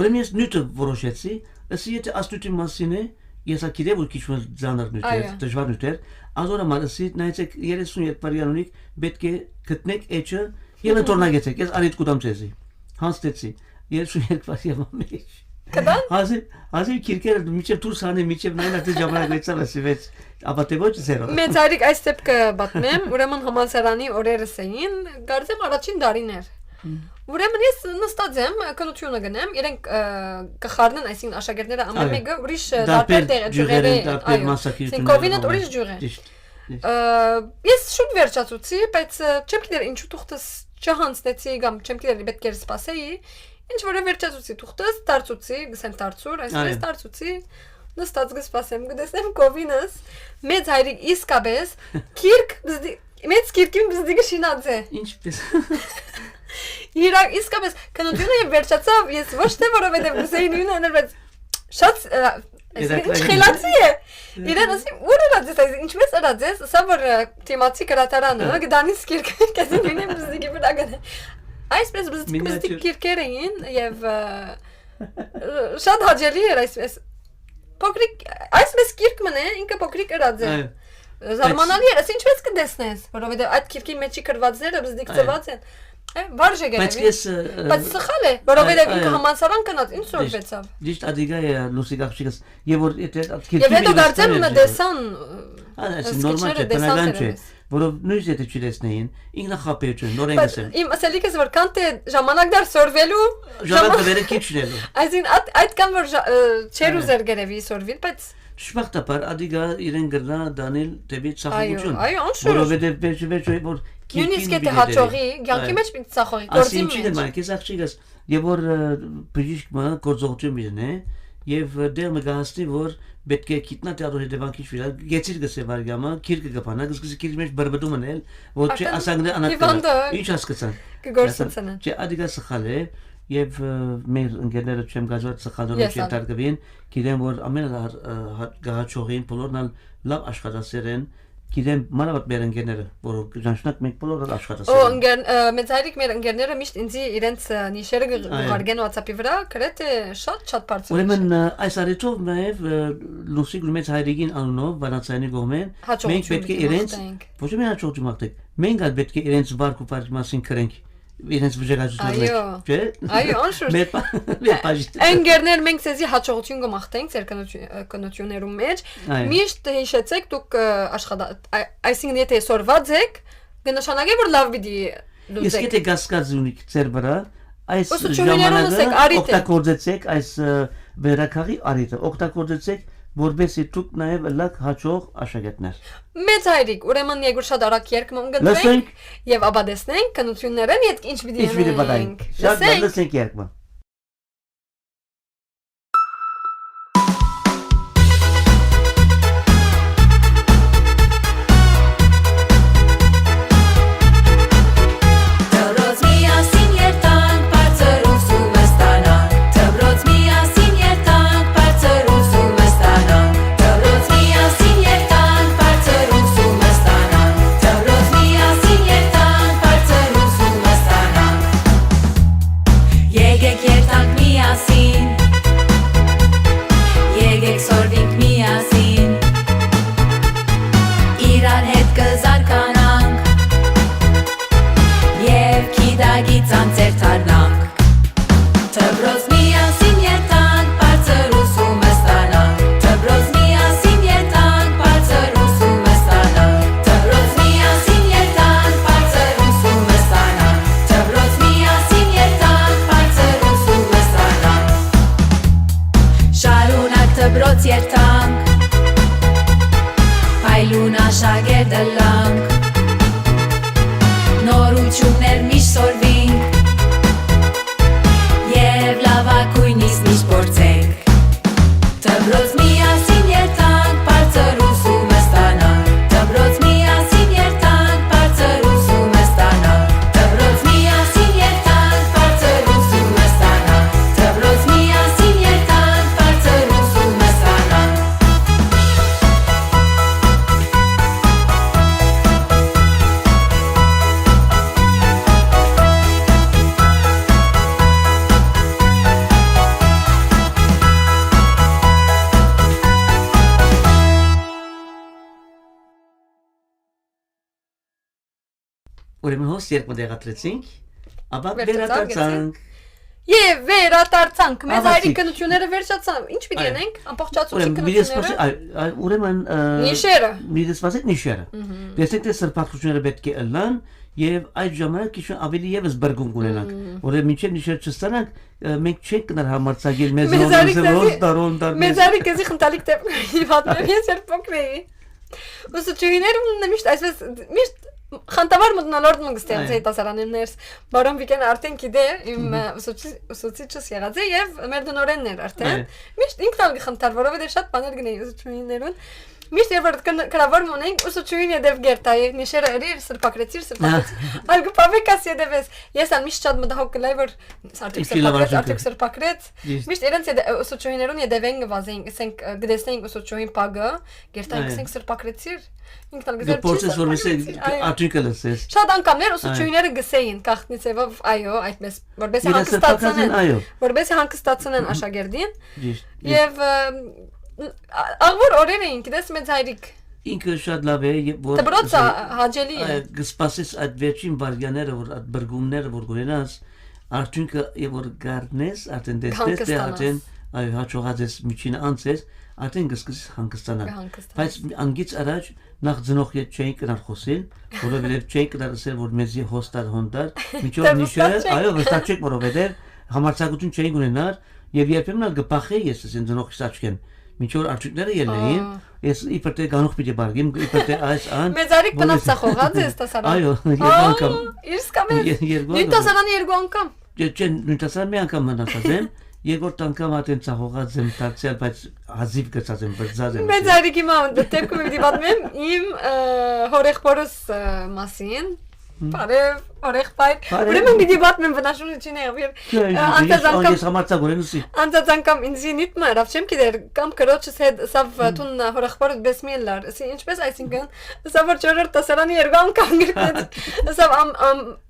Ուրեմն ես նյութը որոշեցի, ասի եթե աստուտի մասին է Ես ակիդե որ քիչ ձանր նյութեր, դժվար նյութեր, ազորը մարսի նայեցեք 32 բարյանունիկ պետք է գտնեք էջը եւ ընտորնագեցեք։ Ես արիտ կուտամ ցեզի։ Հանստեցի 32 բարյան մեջ։ Կդան։ Հազի քիրքերը միջև դուրս անի միջև նայելա դե ժամանակեցավ ասիվեց, ապա թե ոչ զերո։ Մեծ արիկ այս տեպքը պատմեմ, ուրեմն համալսարանի օրերս էին, գարձեմ առաջին դարիներ։ Ուրեմն ես նստած եմ, քնությունը գնեմ, իրենք կխառնեն, այսինքն աշակերտները ամեն մեկը ուրիշ դարբեր ջուրեր, այո, կովինը ուրիշ ջուր է։ Ես շուտ վերջացուցի, բայց չեմ գիտեր ինչու թուղթս չհանձնեցի կամ չեմ գիտեր պետք էր սպասեի, ինչ որ վերջացուցի թուղթս, դարձուցի, գսեմ դարձուր, այսպես դարձուցի, նստած գսպասեմ, գտեսնեմ կովինս, մեծ հայրիկ իսկապես, քիրք, մեծ քիրքին բզդիգը շինած է։ Ինչպես Իրակ իսկապես քնությունը վերջացավ ես ոչ թե որովհետև գուսեի նույնն անել բայց շատ Ինչ խելացի է։ Իրեն ասի ուր ըրաձես, այս ինչպես ըրաձես, սա որ թեմատիկ գրատարանը, գդանից կիրք կազին ունեմ բզդիկի վրա գնա։ Այսպես բզդիկ կիրքեր էին եւ շատ հաճելի էր այսպես։ Փոքրիկ, այսպես կիրք մնե, ինքը փոքրիկ ըրաձ է։ Զարմանալի էր, ասի ինչպես կտեսնես, որովհետեւ այդ կիրքի մեջի կրվածները բզդիկ ծված են։ Վարժ է գերեւի։ Բայց սխալ է, որովհետեւ ինքը համալսարան կնած, ինչ սորվեցավ։ Ճիշտ ադիգա է լուսիկ աղջիկս, եւ որ եթե կիրքի։ Եվ հետո դարձել մը դեսան։ Այս նորմալ չէ, բնական չէ, որով նույնիսկ եթե չլեսնեին, ինքնախապեյություն, նորեն գսեմ։ Իմ ասելիքս որքան թե ժամանակ դար սորվելու, ժամանակը վերը քիչնելու։ Այսին այդքան որ չեր ուզեր գերեւի սորվիլ, բայց շփախտապար ադիգա իրեն գրնա դանել դեպի ցախություն։ Այո, անշուշտ։ Որովհետեւ վերջի որ Նույնիսկ եթե հաճողի, գյանքի մեջ պիտի ծախողի, գործի մեջ։ Ասինչի դեմ այս աղջիկս, եւ որ բժիշկը գործողություն միտն է, եւ դեր մը գահստի որ պետք է գիտնա դեռ հետևանքի վրա, գեցիր գսե վարգամը, քիրկը կփանա, գսկսի քիրկի մեջ բրբդում անել, որ չէ ասանգնե անակտա։ Ինչ հասկացան։ Կգործացնեն։ Չէ ադիգա սխալ է եւ մեր ընկերները չեմ գազված սխալորեն չեն դարգվին, գիտեմ որ ամեն գահաճողին բոլորն լավ աշխատասեր են Գիտեմ մանավանդ մեր ընկերները, որ ճանչնակ մենք բոլորը աշխատասեր են։ Մեծ հայրիկ մեր ընկերները միշտ ինձ իրենց նիշերը գուղարկեն WhatsApp-ի վրա, գրեթե շատ բարձր։ Ուրեմն այս առիթով նաև լուսիկ մեծ հայրիկին անունով վանացյանի կողմեն մենք պետք է իրենց ոչ միայն հաջողություն մաղթենք, մենք էլ պետք է իրենց վարք ու բարքի մասին քրենք։ Իրենց վժերացուցնելու մեջ, չէ՞։ Այո, անշուշտ։ Ընկերներ մենք ցեզի հաջողություն կմաղթենք ձեր կնոություններում մեջ։ Միշտ հիշեցեք դուք այսինքն եթե սորված եք, կնշանակի որ լավ պիտի լուծեք։ Իսկ եթե գասկած ունիք ձեր վրա, այս ժամանակը օգտագործեցեք այս վերակաղի արիտը, օգտագործեցեք որբեսի դուք նաև լավ հաջող աշակերտներ։ Մեծ հայրիկ, ուրեմն եգուր շատ արագ երկմում գտնենք եւ աբադեսնենք կնություններն ետ ինչ պիտի անենք։ Շատ լսենք երկմը։ Ուրեմն հոս երկու դեղատրեցինք, ապա վերադարձանք։ Եվ վերադարձանք, մեծ հայրիկ կնությունները վերջացան, ինչ պիտի ենենք, ամբողջացուցի կնությունները։ Ուրեմն նիշերը։ Միդեսպասեք նիշերը։ Տեսեք թե սրբակցությունները պետք է ըլլան եւ այդ ժամանակ քիչ ավելի եւս բրգում կունենանք։ Որը մինչեւ նիշեր չստանանք, մենք չենք կնար համարցակել մեզ դարոն։ Մեծ հայրիկ էսի խնդալիք դեպք պատմեմ, ես երբոքրեի։ Ուսուցիչներում միշտ այսպես միշտ Խանտավար մտնալորդ մգստյանց հետասարաններս, բարոն վիկեն արդեն գիտե իմ ուսուցիչս եղած է եւ մեր դնորենն էր արդեն։ Միշտ ինքն ալ գխնդար, որովհետեւ շատ բաներ գնեի ուսուցիչներուն։ Միշտ երբ կրավոր մոնենք ուսուցչուհին յետև գերտայի նիշերը էրիր սրբակրեցիր այլ գպավեկաս յետևես ես ան միշտ շատ մտահոգ կլայ որ արդյոք սրբակրեց միշտ իրենց ուսուցչուհիներուն յետևեն գվազեին ասենք գտեսնեին ուսուցչուհին պագը գերտային ասենք սրբակրեցիր Շատ անգամներ ուսուցչուհիները գսեին կախտնիցեվով այո այդպես որբեսի հանգստացնեն աշակերտին եւ աղվոր օրեր էին գիտես մեծ հայրիկ ինքը շատ լավ է որ դպրոցը հաճելի է գսպասես այդ վերջին վարյաները որ այդ բրգումները որ գունենաս արդյունքը եւ որ գարնես արդեն դեսպես դե արդեն այո հաջողած ես միջին անցես արդեն գսկս հանգստանալ բայց անգից առաջ նախ ծնող հետ չէին կնար խոսել որովհետեւ չէին կնար ասել որ մեզի հոստար հոնդար միջով նիշը այո վստահ չեք որովհետեւ համարձակություն չէին ունենար եւ երբեմն գպախե ես ասեն ծնող շտաչքեն միջով արդյունքները ելնեին ես իբրտե գանուխ պիտի բարգեմ իբրտե այս ան մեծարիկ տնապ սախողած ես տասարան այո երկու անգամ իրս կամ նույն տասարան երկու անգամ չէ նույն տասարան մի անգամ մնացած եմ Երկրորդ անգամ ատեն ցախողած եմ դարձյալ բայց հազիվ գծած եմ բրձած եմ Մեծ արիկի մամ դեպքում մի դիպատմեմ իմ հորեղբորս մասին Բարև օրեղբայր Ուրեմն մի դիպատմեմ վնաշունություն եղավ Անձածանկամ ինձի նիտմը հրավ չեմ գիտեր կամ կրոջս հետ սավ տուն հորեղբորս բեսմիլլար ինչպես այսինքն սավ որ չորրորդ տասարանի երկու անգամ գրկեց սավ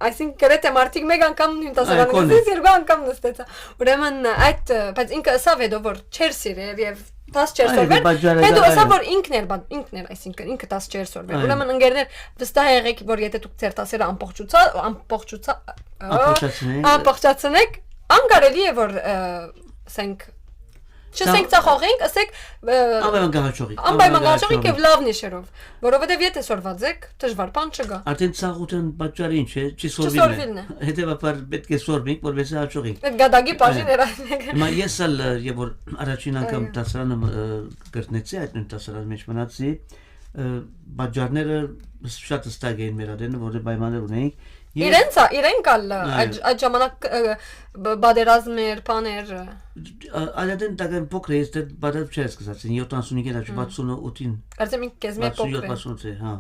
այսինքն գրեթե մարդիկ մեկ անգամ նույն տասարանի երկու անգամ նստեցա Ուրեմն այդ բայց ինքը սավ հետո որ չեր սիրեր եւ 10 չեր սորվեր հետո ասա որ ինքն էր այսինքն ինքը 10 չեր սորվեր ուրեմն ընկերներ վստահ եղեք որ եթե դուք ձեր տասերը ամբողջացնեք անկարելի է որ ասենք չսենք ցախողենք ասեք անպայման գահաճողիկ եւ լավ նիշերով որովհետեւ եթե սորված եք դժվար բան չգա արդեն ցախuten պատճառին չէ չի սորվին հետեւաբար պետք է սորվենք որովհետեւ հաճողիկ այդ գադագի բաժին էր Մա ես ալ եւ որ առաջին անգամ տասարանը գրտնեցի այդ նույն տասարան մեջ մնացի պատճառները շատ հստակ էին մեր adene որը պայմաններ ունեինք Իրեն կալ այդ ժամանակ բادرազմեր, բաներ Այդեն տակեն փոքր է դեռ բادر չէ սկսած 75-ին 68-ին Կարծեմ ինք քեզ մեր փոքր է 67 հա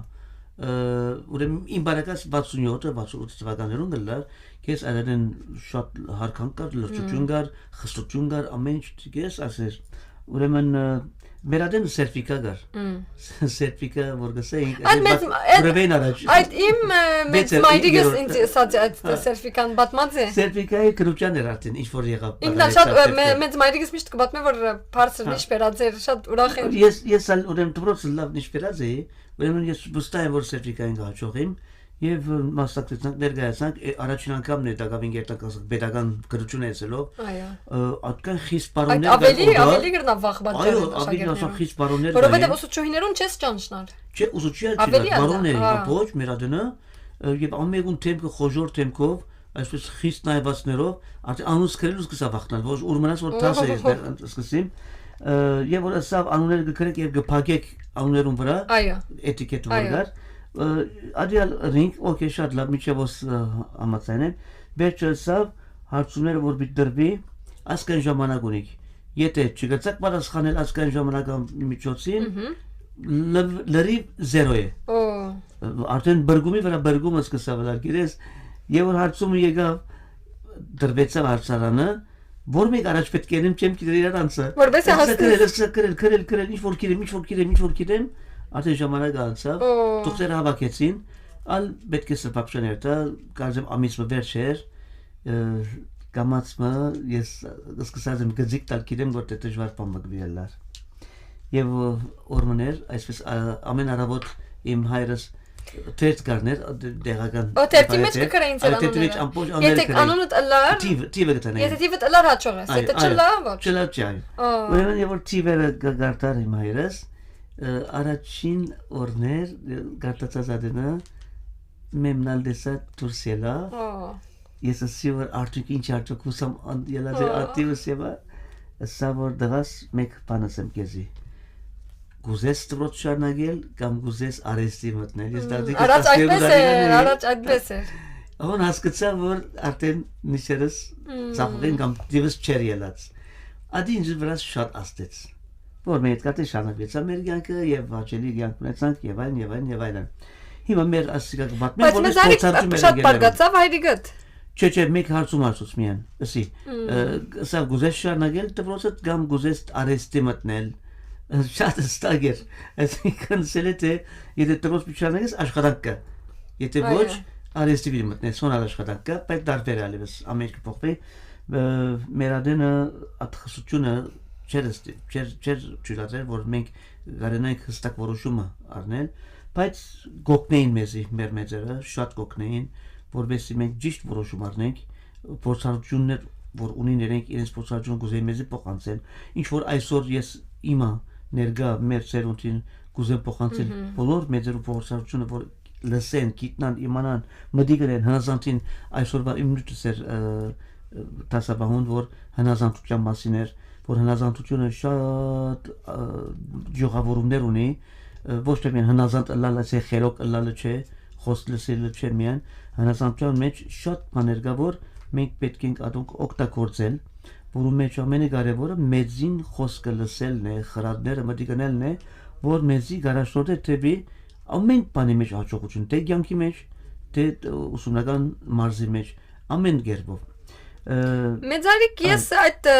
ուրեմն իմ բարակած 67 թվականներուն գլար քեզ այդեն շատ հարքան կար լրջություն կար խստություն կար ամեն ինչ քեզ ասես ուրեմն Մեր adene սերտիֆիկա գար սերտիֆիկա որ գսեինք ուրեմն առաջ Այդ իմ մեծ մայրիկս ինձ ասաց այդ սերտիֆիկան բատմած է Սերտիֆիկայի կրուճան էր արդեն ինչ որ եղավ Ինքն շատ մեծ մայրիկս միշտ կբատմե որ բարձր նիշ բերած էր շատ ուրախ եմ Ես ալ ուրեմն դպրոցը լավ նիշ բերած էի ուրեմն ես վստահ եմ որ սերտիֆիկային գահաճողեմ Եվ մասնակցեցանք ներկայացանք առաջին անգամն է դակավին գերտակասը pedagogan գրություն էսելով այդքան խիստ բարոներ ավելի գրնավ վախ բաճար այո ավելի խիստ բարոներ որովհետև ուսուցչուհիներուն չես ճանչնար չէ ուսուցիչի բարոներ ոչ մեր adene եւ ամենուն թեմքը խոժոր թեմքով այսպես խիստ նայվածներով արդեն անունս գրելու սկսա վախնալ ոչ ուր մնաց որ 10 է սկսեմ եւ որ ասավ անուններ գրեք եւ գփակեք անուններուն վրա էտիկետ վրգար Ադիալ ռինգ օքեյ շատ լավ միջևոս համացան եմ վերջը սավ հարցումները որ պիտի դրվի ասկան ժամանակ ունիք եթե չգծակ պատասխանել ասկան ժամանակը միջոցին լրիվ 0 է արդեն բրգումի վրա բրգումը սկսավ լալ գիրես եւ որ հարցումը եկավ դրվեցավ հարցարանը որ մեկ առաջ պետք է եմ չեմ գիտեր իրար անցա որպես հասկացել քրել ինչ որ գիտեմ Արդեն ժամանակը անցավ, դուքները հավաքեցին, ալ պետք է սպապշաներ տա, կարծեմ ամիսը վերջ էր, կամացը ես սկսած եմ գծիկ տալ գիտեմ, որ դե դժվար բան մգվիելար։ Եվ օրմներ, այսպես ամեն առավոտ իմ հայրս թերթ կարներ դեղական թերթի մեջ կգրեին ծերանունները Եթե անունդ ըլլար Թիվը գտանեին Եթե թիվդ ըլլար հաճող ես, եթե չլա ոչ Չլա չի Ուրեմն և որ թիվերը գարտար իմ հայրս Առաջին օրներ գարտացած adene memnal desa tursela Ես ասի որ արդյունք ինչ արդյունք ուսամ ելած է ատիվս եվա Սա որ դղաս մեկ բանս եմ կեզի Գուզես դպրոց շարունակել կամ գուզես արեստի մտնել Առաջ այդպես էր Ահոն հասկացա որ արդեն նիշերս ծախողեն կամ դիվս չեր ելած Ադի ինձ վրաս շատ աստեց որ մենք կատի շարունակվեցա մեր կյանքը եւ հաճելի կյանք ունեցանք եւ այլն։ Հիմա մեր ասիկա պատմեմ որ փորձարկում ենք շատ բարգացավ հայրիկդ։ Չէ, մեկ հարցում ասուց միան, ասի, սա գուզես շարունակել դպրոցը կամ գուզես արեստի մտնել, շատ ստակ էր, այսինքն սել է թե եթե դպրոց շարունակես աշխատանք կա, եթե ոչ արեստի վիր մտնել, սոնալ աշխատանք կա, բայց դարբեր ալիվս ամերիկը փոխվի, մեր adենը ատխսությունը չէր ճյուրացել, որ մենք գարենայինք հստակ որոշումը առնել, բայց գոգնեին մեզի մեր մեծերը, շատ գոգնեին, որովհետեւ մենք ճիշտ որոշում առնենք, փորձառություններ, որ ունին իրենք իրենց փորձառությունը գուզեին մեզի փոխանցել, ինչ որ այսօր ես իմա ներգա մեր ծերունտին գուզեմ փոխանցել, բոլոր մեծերու փորձառությունը, որ լսեն, գիտնան, իմանան, մտիգրեն հնազանդին այսօրվա իմնուտսեր տասաբահուն, որ հնազանդության մասին էր, որ հնազանդությունը շատ ջողավորումներ ունի, ոչ թե միայն հնազանդ ըլլալը չէ, խելոք ըլլալը չէ, խոսք լսելը չէ միայն, հնազանդության մեջ շատ բաներ կա, որ մենք պետք ենք ադոնք օգտագործել, որում մեջ ամենակարևորը մեծին խոսքը լսելն է, խրատները մտիգնելն է, որ մեզի գարաշորդ է թեպի ամեն բանի մեջ հաջողություն, թե կյանքի մեջ, թե ուսումնական մարզի մեջ, ամեն կերպով։ Մեծարիկ ես այդ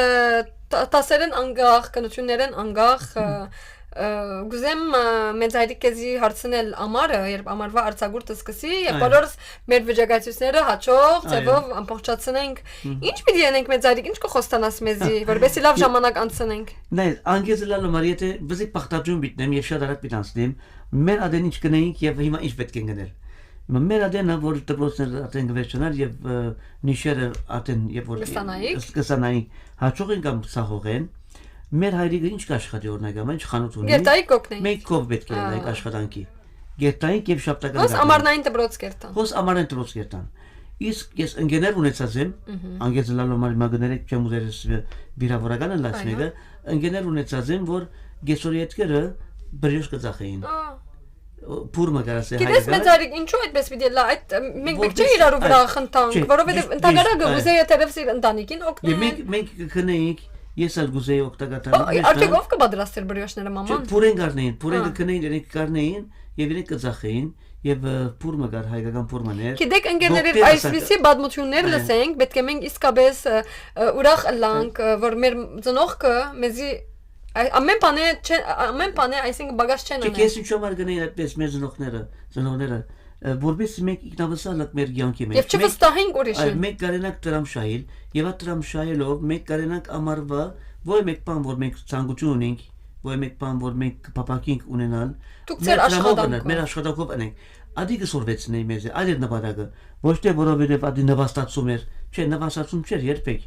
տասերեն անգախ, կնություններեն անգախ գուզեմ մեծարիկ կեզի հարցնել ամարը, երբ ամարվա արձագուրտը սկսի, և բոլորս մեր վիճակայցությունները հաճող, ձևով ամպողջացնենք, ինչ պիտի ենենք մեծարիկ, ինչ կխոստանաս մեզի, որբեսի լավ ժամանակ անցնենք։ Նայ, անգեզը լալը մար, եթե բզիկ պախտաջում բիտնեմ և շատ արատ պիտ անցնեմ, մեր ադեն ինչ կնեինք և հիմա ինչ պետք են գնել։ Մեր ադենը, որ դպրոցներ ատեն գվերջանար և նիշերը ատեն և որ կսանայինք, հաճող են կամ սահող են, մեր հայրիկը ինչ կաշխատի օրնագամը, ինչ խանութ ունի, գերտայիք կոգնեինք, մենք կով պետք է ունենք աշխատանքի, գերտայինք և շապտական հոս ամարնային դպրոց կերտան, հոս ամարնային դպրոց կերտան, իսկ ես ընգեներ ունեցած եմ, անգեզը լալոմարի մագներեք չեմ ուզերս վիրավորականը լացնեգը, ընգեներ ունեցած եմ, որ գեսորիետկերը բրյոշ կծախեին, փուրմը կարաս է հայրիկը։ Գիտես մեծարիկ, ինչու այդպես վիդելա, այդ մենք պետք չէ իրարու վրա խնդանք, որովհետև ընտագարագը ուզեի եթերև սիր ընտանիքին օգնել։ Մենք կքնեինք, ես ալ գուզեի օգտագատար։ Արդյոք ով կբադրաստեր բրյոշները մաման։ Փուրեն գարնեին, փուրեն կքնեին, իրենք գարնեին և իրենք կծախեին և փուրմը գար հայկական փուրմաներ։ Գիտեք ընկերներ այսպիսի բադմություններ լսենք, պետք է մենք իսկապես ուրախ ըլլանք, որ մեր ծնողքը մեզի ամեն բանը այսինքն բագաս չեն անել։ Ես ինչու համար գնեին այդպես մեր ծնողները, որպես մենք ինքնավստահ մեր կյանքի մեջ։ Եվ չվստահենք ուրիշին։ Մենք կարենանք տրամշահել, եւ այդ տրամշահելով մենք կարենանք ամառվա ոչ մեկ բան, որ մենք ցանկություն ունենք, ոչ մեկ բան, որ մենք փապակինք ունենալ, մեր աշխատանքով անենք։ Ադի կսորվեցնեի մեզ, այդ է նպատակը, ոչ թե որովհետեւ ադի նվաստացում էր, չէ, նվաստացում չէր երբեք։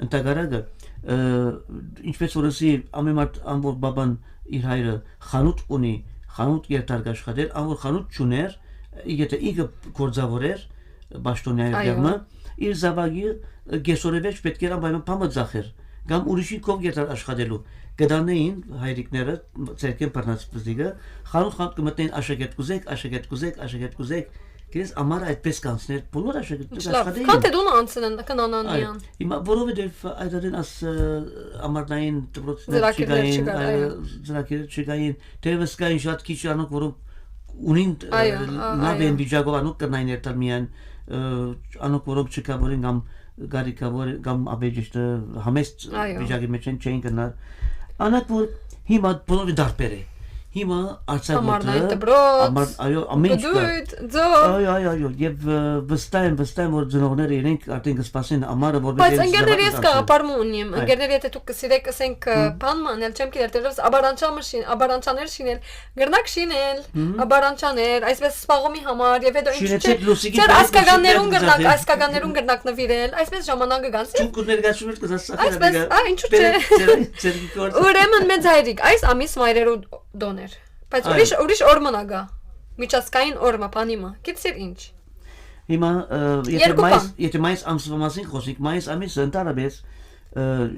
Ընտագարագը ինչպես որ ասի ամենամարդ ամբողջ բաբան իր հայրը խանութ ունի, խանութ երթարգ աշխատել, ամբողջ խանութ չուներ, եթե ինքը գործավոր էր Բաշտոնյանի դերմը, իր զավակի գեսորևեջ պետք էր անպայման փամը ձախեր, կամ ուրիշի կողմ երթար աշխատելու, գդանեին հայրիկները, ցերկեն բռնացպզիկը, խանութ կմտնեին աշակերտ կուզեք, Կես ամար այդպես կանցներ, բոլոր աշակերտները աշխատեին։ Քան թե դու անցնեն կնանանյան։ Հիմա որովհետև այդտեղին աս ամառնային դպրոցներ ծրագրեր չկային, դերևս կային շատ քիչ անոք, որոնք ունին լավ են վիճակով անոք կնային երթալ միայն անոք որոնք չկավորին կամ գարիկավոր կամ ավեջիշտ համեստ վիճակի մեջ չէին գնալ։ Անակ որ հիմա բոլորը դարբեր է։ Հիմա արցակոտը այո ամեն այո եւ վստահ եմ որ ծնողները իրենք արդեն կսպասեն ամառը որ բայց ընկերներ ես կապարում ունիմ ընկերներ եթե դուք կսիրեք ասենք բան մանել չեմ գիտեր դերևս աբարանչաներ շինել գրնակ շինել աբարանչաներ այսպես սպաղոմի համար եւ հետո ինչ չէ ասկականներուն գրնակ նվիրել այսպես ժամանակը գանցի դուք ներկայացում եք կզասախ այսպես ինչու չէ ուրեմն մեծ հայրիկ այս ամիս մայրերու դոներ բայց ուրիշ օրմն ագա միջազգային օրմա բանիմը գիտես ինչ հիմա եթե մայիս ամսվա մասին խոսենք մայիս ամիսը ընդհանրապես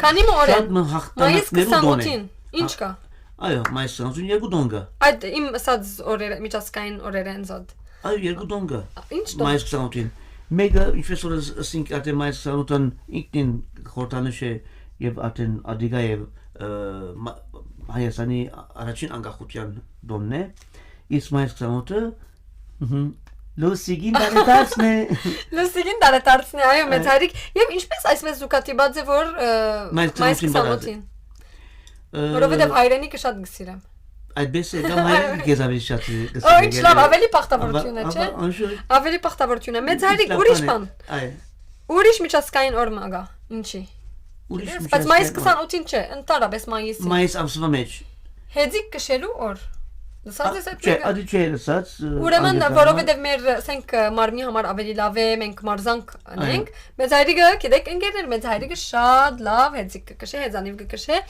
քանի օր է մայիս 28-ին ինչ կա այո մայիս 28-ին երկու դոն կա այդ իմ ասած օրերը միջազգային օրերը են զոդ այո երկու դոն կա ինչ դոն մայիս 28-ին մեգա ինչպես որ ասենք այդ մայիս 28-ին ինքնին խորտանիշ է եւ արդեն ադիգա եւ Հայաստանի առաջին անկախության դոնն է, իսկ մայիս 28-ը Լուսիգին դարետարցն է։ Լուսիգին դարետարցն է, այո, մեծ հայրիկ, եւ ինչպես այսպես զուգատիբած է, որ մայիս 28-ին։ Որովհետեւ հայրենիքը շատ գսիրեմ։ Այդպես է, կամ հայրենիքը քեզ ավելի շատ գսիրեմ։ Օ, ինչ լավ, ավելի պախտավորություն է, չէ՞։ Ավելի պախտավորություն է։ Մեծ հայրիկ ուրիշ բան։ Այո։ Ուրիշ միջազգային օր մագա, ինչի։ Բայց մայիս 28-ին չէ, ընդհանրապես մայիսին։ Մայիս ամսվա մեջ։ Հեծիկ կշելու օր։ Լսած ես այդ։ Չէ, ադի չէ լսած։ Ուրեմն, որովհետև մեր ասենք մարմնի համար ավելի լավ է, մենք մարզանք անենք, մեծ հայրիկը, գիտեք, ընկերներ, մեծ հայրիկը շատ լավ հեծիկ կկշե, հեծանիվ կկշե։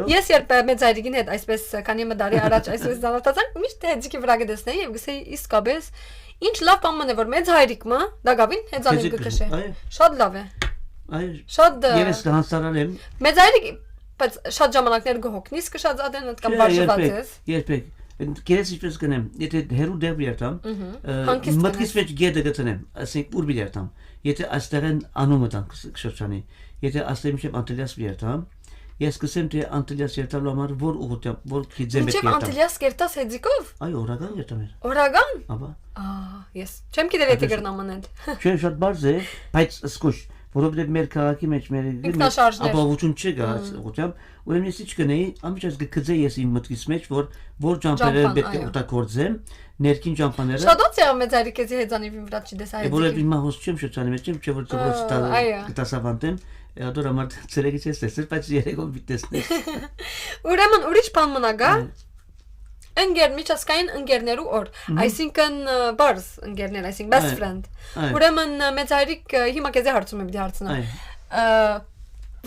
Ես երբ մեծ հայրիկին հետ այսպես քանի տարի առաջ այսպես ծանոթացանք, միշտ հեծիկի վրա գտեսնեի եւ գսեի իսկապես ինչ լավ բան է, որ մեծ հայրիկը դակավին հեծանիվ կկշե։ Շատ լավ է։ Այո։ Շատ Ես հանցարան եմ։ Մեծ հայրիկ, բայց շատ ժամանակներ գողնիս կշած ադեն կամ վարժված ես։ Երբեք Կերես ինչպես կնեմ, եթե հերու դեպ երթամ, մտքիս մեջ գետը գտնեմ, ասենք ուր բիլ երթամ, եթե այստեղ են անումը տան կշրջանի, եթե այստեղ մինչև Անտելիաս երթամ, ես կսեմ թե Անտելիաս երթալու համար որ ուղղությամբ, որ քիձեմ պետք երթամ։ Մինչև Անտելիաս երթաս հեծիկով։ Այո, օրական երթամ էր։ Օրական։ Աբա։ Ես չեմ գիտեր եթե գրնամ անել։ Չէ, շատ բարձ է, բայց սկուշ, որովհետև մեր քաղաքի մեջ մեր ապահովություն չկա ուղղությամբ, ուրեմն ես ինչ կնեի, ամիջած կգծեի ես իմ մտքիս մեջ, որ ճամփաները պետք է օգտագործեմ, ներքին ճամփաները։ Շատ ոնց է մեծ հայրիկեզի հեծանիվին վրա չդես հայրիկի։ Որովհետև իմ հոս չեմ շրջանի մեջ, չէ՞ որ ծրոց տասավանտեմ, դուր համար ցերեկի չես տեսել, բայց երեկո վիտեսներ։ Ուրեմն ուրիշ բան մնա գա։ Ընկեր միջազգային ընկերներու օր, այսինքն բարձ ընկերներ, այսինքն best friend։ Ուրեմն մեծ հայրիկ հիմա քեզ հարցում եմ դի հարցնա։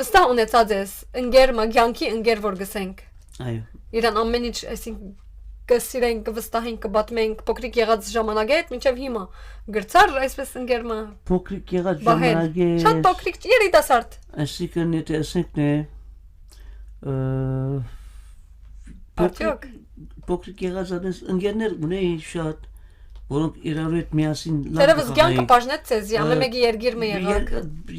Վստահ ունեցած ես ընկեր մագյանքի ընկեր որ գսենք։ Այո։ Իրան ամեն ինչ, այսինքն կսիրենք, կվստահենք, կբատմենք, փոքրիկ եղած ժամանակետ մինչև հիմա գրծար այսպես ընկերմա։ Փոքրիկ եղած ժամանակետ։ Շատ փոքրիկ երիտասարդ։ Այսինքն եթե ասենք նե Արդյոք փոքրիկ եղած ընկերներ ունեի շատ, որոնք իրար հետ միասին լավ Տերևս կյանքը բաժնեց ցեզի, ամեն մեկի երգիրը եղավ։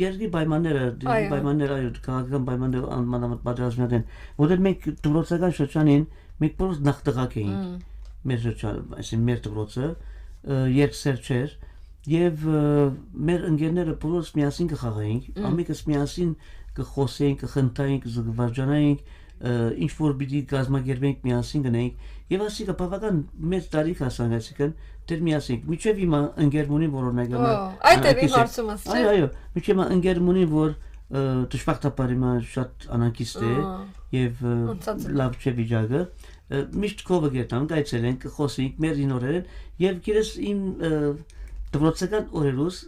Երգի պայմանները, այո, քաղաքական պայմանները անմանավանդ պատրաստված են, որտեղ մենք դպրոցական շրջանին մենք բոլորս նախտղակ էինք։ Մեր շրջանը, այսինքն մեր դպրոցը երկսեր չէր եւ մեր ընկերները բոլորս միասին կխաղայինք, ամենքս միասին կխոսեինք, կխնդայինք, կվարջանայինք ինչ որ պիտի կազմակերպենք միասին գնայինք եւ ասիկա բավական մեծ տարիք հասանք այսինքն դեր միասին միջև հիմա ընկերմունի որոնակ այդ է իմ հարցումս չէ այո միջև ընկերմունի որ դժբախտաբար հիմա շատ անհանգիստ է եւ լավ չէ վիճակը միշտ կողը գտանք այցել ենք խոսենք մեր ինորերեն եւ գերես իմ դպրոցական օրերուս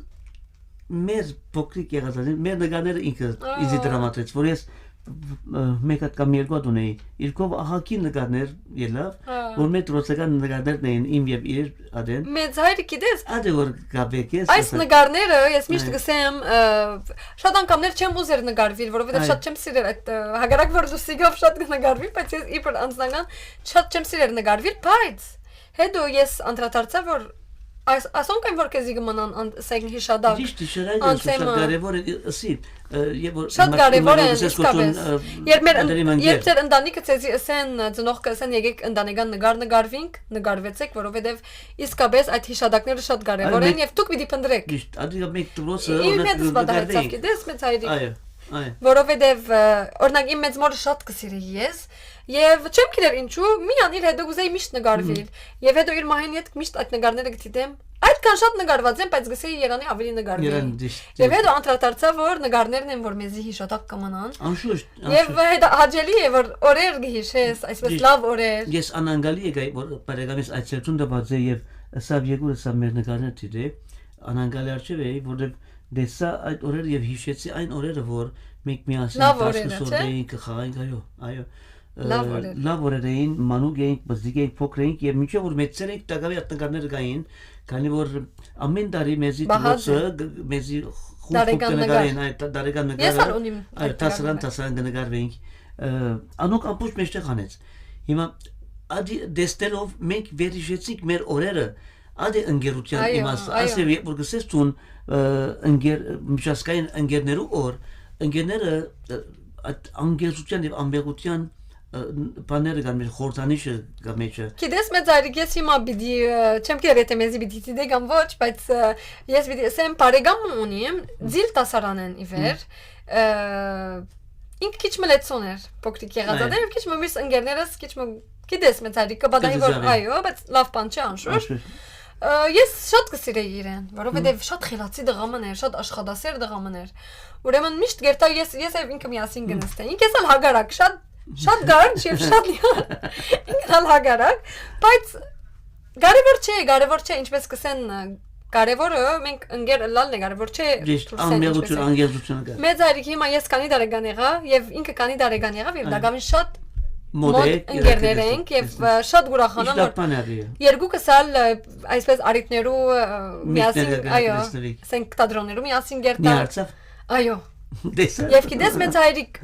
մեր փոքրիկ եղածին մեր նկարները ինքը իզի դրամատրեց որ ես մեկ հատ կամ երկու հատ ունեի երկով ահագին նկարներ ելավ որ մեր դպրոցական նկարներն էին իմ եւ իր ադեն մեծ հայրիկ գիտես ադե որ գաբեկես այս նկարները ես միշտ գսեմ շատ անգամներ չեմ ուզեր նկարվել որովհետեւ շատ չեմ սիրել այդ հագարակ որ դուսիգով շատ նկարվել բայց ես իբր անձնական շատ չեմ սիրել նկարվել բայց հետո ես անդրադարձա որ ասոնք այն որ քեզի գմանան ասենք հիշադակ շատ կարևոր է ասի եւ որ շատ կարևոր է իսկապես երբ ձեր ընտանիքը ցեզի ասեն ծնողքը ասեն եկեք ընտանեկան նկարվինք նկարվեցեք որովհետեւ իսկապես այդ հիշադակները շատ կարևոր են եւ դուք պիտի փնտրեք ճիշտ ադի մեկ դրոսը օրինակ դες մեծ հայրիկ որովհետեւ օրինակ իմ մեծ մորը շատ կսիրեի ես եւ չեմ գիտեր ինչու միան իր հետո գուզեի միշտ նկարվել եւ հետո իր մահին հետ միշտ այդ նկարները գտիտեմ այդքան շատ նկարված են բայց գսեի Երանի ավելի նկարվել եւ հետո անդրադարձա որ նկարներն են որ մեզի հիշատակ կմնան անշուշտ եւ հետո հաջելի է որ օրեր գհիշես այսպես լավ օրեր ես անանգալի եկա որ բարեկամիս այցելություն դպած է եւ սա եկուրը սա մեր նկարները դիտե անանգալի արժե որովհետեւ դեսա այդ օրերը եւ հիշեցի այն օրերը որ մենք միասին դասկսորդեինք խաղայինք այո լավ օրեր էին մանուկ էինք բզիկ էինք փոքր էինք եւ միջով որ մեծեր էինք տակավի ատնկարները կային քանի որ ամեն տարի մեզի դրոցը մեզի խումբ նկարեն այդ դարեկան նկարը այո տասրան նկարվեինք անոք ամբողջ մեջտեղ անեց հիմա ադի դեստելով մենք վերհիշեցինք մեր օրերը ադի ընկերության իմաստ ասել որ գսես տուն ընկեր միջազգային ընկերներու օր ընկերները այդ անգերության եւ ամբողջության բաները կան մեր խորտանիշը կա մեջը Գիտես մեծ այրիկ ես հիմա պիտի չեմ կերել եթե մեզի պիտի դիտեմ ոչ բայց ես պիտի ասեմ բարեկամ ունիմ ձիլ տասարանեն իվեր ինք քիչ մլեցոն էր փոքրիկ եղածադեր եւ քիչ մյուս ընկերներս քիչ գիտես մեծ այրիկը բադայի որ այո բայց լավ բան չէ անշուշտ ես շատ կսիրեի իրեն որովհետեւ շատ խելացի դղաման էր շատ աշխատասեր դղաման էր ուրեմն միշտ գերտա ես եւ ինքը միասին գնացել ինքս էլ հագարակ շատ գարն եւ շատ ինքն հագարակ բայց կարևոր չէ ինչպես կսեն կարևորը մենք ընկեր լալն է կարևոր չէ անգերությունը մեծ այրիկ հիմա ես կանի դարեգան եղա եւ ինքը կանի դարեգան եղավ եւ լագավին շատ մոտ ընկերներ ենք եւ շատ ուրախանամ որ երկուքս էլ այսպես արիտներու միասին այո ասենք կտադրոններու միասին գերտա այո եւ գիտես մեծ այրիկ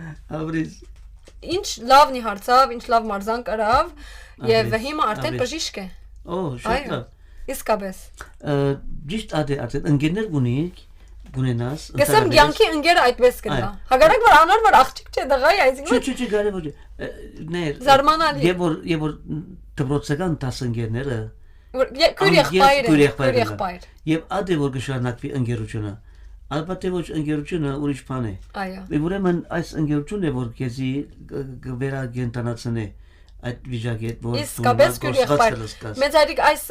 ինչ լավնի հարցավ ինչ լավ մարզանք արավ եւ հիմա արդեն բժիշկ է շատ լավ իսկապես ճիշտ արդեն ընկերներ ունենք գունենաս գսեմ ցանկի ընկերը այդպես կդա հագարակ որ անոր որ աղջիկ չէ դղայի այսինքն չի կարևոր ներ զարմանալի եւ որ դպրոցական 10 ընկերները քույր եղբայր եւ ադե որ գշարնակվի ընկերությունը Albatte ոչ ընկերությունը ուրիշ բան է։ Այո։ Ուրեմն այս ընկերությունն է որ քեզի կվերագենտանացնի այդ վիճակի հետ որ իսկապես քույր մեծ այրիկ այս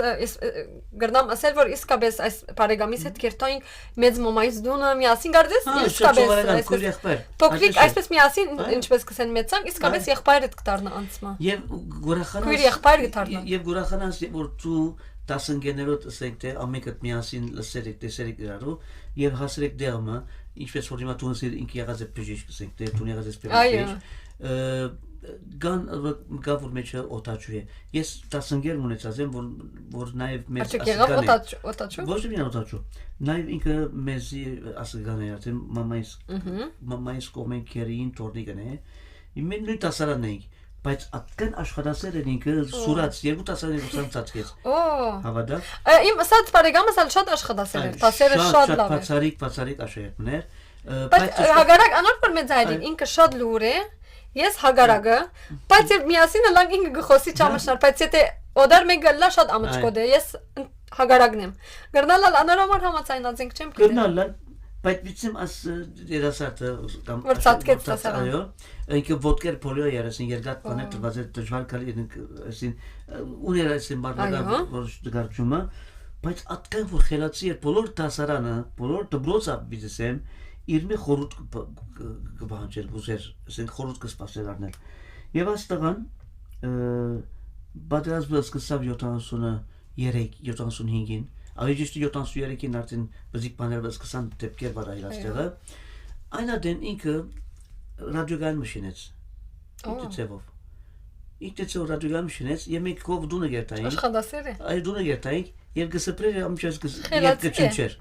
գրնամ ասել որ իսկապես այս բարեկամիս հետ կերտային մեծ մոմայից դունը միասին գարդես իսկապես փոքրիկ այսպես միասին ինչպես կսեն մեծանք իսկապես եղբայրդ կդառնա անցմա եւ գուրախանաս քույր եղբայր կդառնա եւ գուրախանաս որ դու 10 ընկերներոդ ասենք թե ամենքդ միասին լսերեք տեսերեք իրարու եւ հասրեք դերմը ինչպես որ հիմա դու ասել ինք եղած է բժիշկ ասենք թե դու եղած ես բժիշկ Gan gavur meçe otaçuye. Yes tasınger munecazem vor naev mes asgane. Otaçu? Ոչ մի otaçu. Naev ինքը մեզի asgane yatem mamais կոմեն քերին տորնիգն է։ Իմ նույն տասարանն էինք, բայց ատկան աշխատասեր են ինքը սուրաց երկու տասարանից ծածկեց։ Հավատա։ Իմ ասած բարեկամս ալ շատ աշխատասեր էր, տասերը շատ լավ էր։ Բացարիկ աշերներ։ Բայց հագարակ անոր որ մեծ այրիկ ինքը շատ լուր է։ Ես հագարակը, բայց եւ միասին լանգ ինքը գխոսի չամշնար, բայց եթե օդար մեկը լա շատ ամճկոդ է, ես հագարակն եմ։ Գրնալալ անորոմար համացայնացենք չեմ գիտեմ։ Գրնալալ, բայց բիցեմ աս երասարտը կամ որ ցածկեց տասարան։ Այո, ինքը ոդկեր պոլիո երասին երկաթ բաներ տված է դժվար կալի ասին ուներասին բառնական որ դգարճումը, բայց ատկան որ խելացի էր բոլոր տասարանը, բոլոր դբրոցը բիզեսեմ իրմի խորուտ կբանջեր գուզեր, ասենք խորուտ կսպասեր արնել։ Եվ այս տղան պատերազմը սկսավ 73-75-ին, ավելի ճիշտ 73-ին արդեն բզիկ բաները սկսան դեպքեր վար այլաստեղը, այնադեն ինքը ռադիոգան մշինեց, ինքտեցով ռադիոգան մշինեց, և մենք կով դունը գերտայինք, աշխատասեր է, այ դունը գերտայինք, և գսպրեր ամիջած գչնչեր,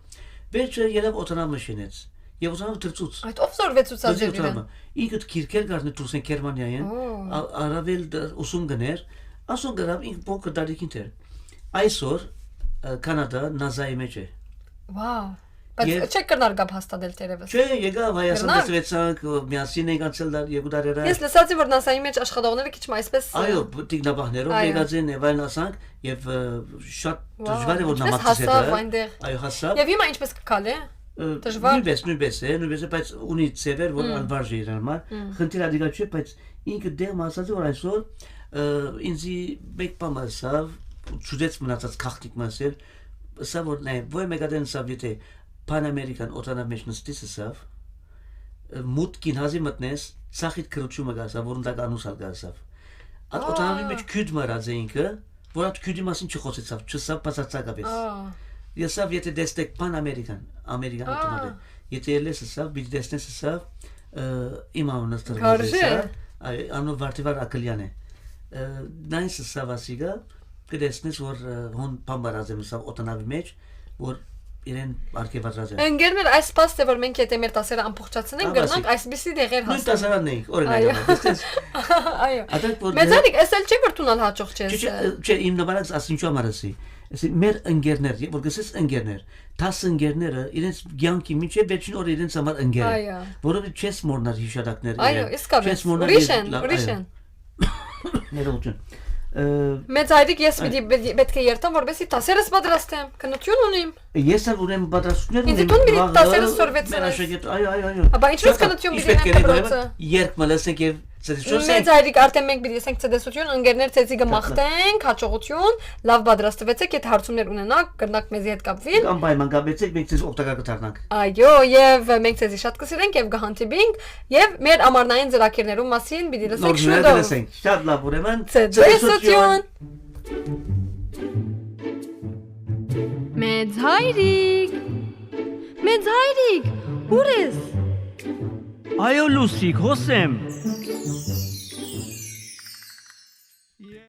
վերջը ելավ օտանա մշինեց, Եվ ուսանով թրծուց։ Այդ ով զորվեցուց աջեր իրեն։ Ինքդ քիրքեր գարնի տուրսեն Գերմանիայեն, առավել ուսում գներ, ասոն գրավ ինք փոքր դարիքին թեր։ Այսօր Կանադա նազայի մեջ է։ Վաու։ Բայց չէ կրնար գապ հաստատել տերևս։ Չէ, եկավ Հայաստան տեսվեցանք, միասին ենք անցել երկու դարերը։ Ես լսացի որ նազայի մեջ աշխատողները քիչ այսպես Այո, տիկնաբահներով եկած են եւ այլն ասանք եւ շատ դժվար է որ նամակից հետո։ Այո, հասավ։ Եվ հիմա ինչպես կգալի։ Նույնպես է, բայց ունի ծևեր, որ անվարժ է իր համար, խնդիր ադիգա չէ, բայց ինքը դեղմ ասած որ այսօր ինձի մեկ պամ ասավ, չուդեց մնացած կախտիկ մասեր, ասավ որ նայ, ոյ մեկադեն ասավ եթե Pan-American օտանավ մեջ նստիս ասավ, մուտքին հազի մտնես, սախիտ կրուչումը գասավ, որ ընդակ անուսալ գասավ։ Այդ օտանավի մեջ քյուդ մարած է ինքը, որ այդ քյուդի մասին չխոսեցավ, չսավ բացածակապես։ Եսավ եթե դեստեք Pan-American, ամերիկան օտանավի, եթե ելես ասավ, բիչ դեսնես ասավ, իմ անունս տրգез ասավ, անով վարտիվար ակլյան է։ Նայնս ասավ ասիգա, կդեսնես որ հոն պամբարած եմ ասավ օտանավի մեջ, որ իրեն արկեվատրած է։ Ընկերներ այս պաստ է որ մենք եթե մեր տասերը ամփոփչացնենք գրնանք այսպիսի դեղեր հասնենք։ Նույն տասարանն էինք, օրինակ դեսնես։ Այո։ Մեծանիկ էսել չէ որ տունալ հաճող չես։ Չէ, իմ նվարած ասինչու ամարասի։ Մեր ընկերներ, որ գսես ընկերներ, 10 ընկերները իրենց ցանկի միջև վերջին օրը իրենց համար ընկեր են, որովհետեւ չես մոռնար հիշադակները։ Այո, իսկապես։ Ուրիշ են։ ներողություն։ Մեծ հայրիկ ես պետք է երթամ, որովհետեւ տասերս պատրաստեմ, քնություն ունիմ։ Ես էլ ուրեմն պատրաստություններ ունիմ։ Ինձ տուն մի տասերս սորվեցնես։ Այո։ Ապա ինչպես քնություն պիտի դրոցը։ Երբ մլսենք եւ Մեծ հայրիկ արդեն մենք պիտի ասենք ցտեսություն, ընկերներ ցեզի կմախտենք, հաջողություն, լավ պատրաստվեցեք, այդ հարցումներ ունենաք, կրնակ մեզի հետ կապվին։ Կամ պայման կապեցեք, մենք ցեզ օգտակար կդառնանք։ Այո, եւ մենք ցեզի շատ կսիրենք եւ կհանդիպենք եւ մեր ամառնային ծրագիրներու մասին պիտի լսենք շուտով։ Շատ լավ, ուրեմն ցտեսություն։ Մեծ հայրիկ, ուր ես։ Այո, Լուսիկ, հոսեմ։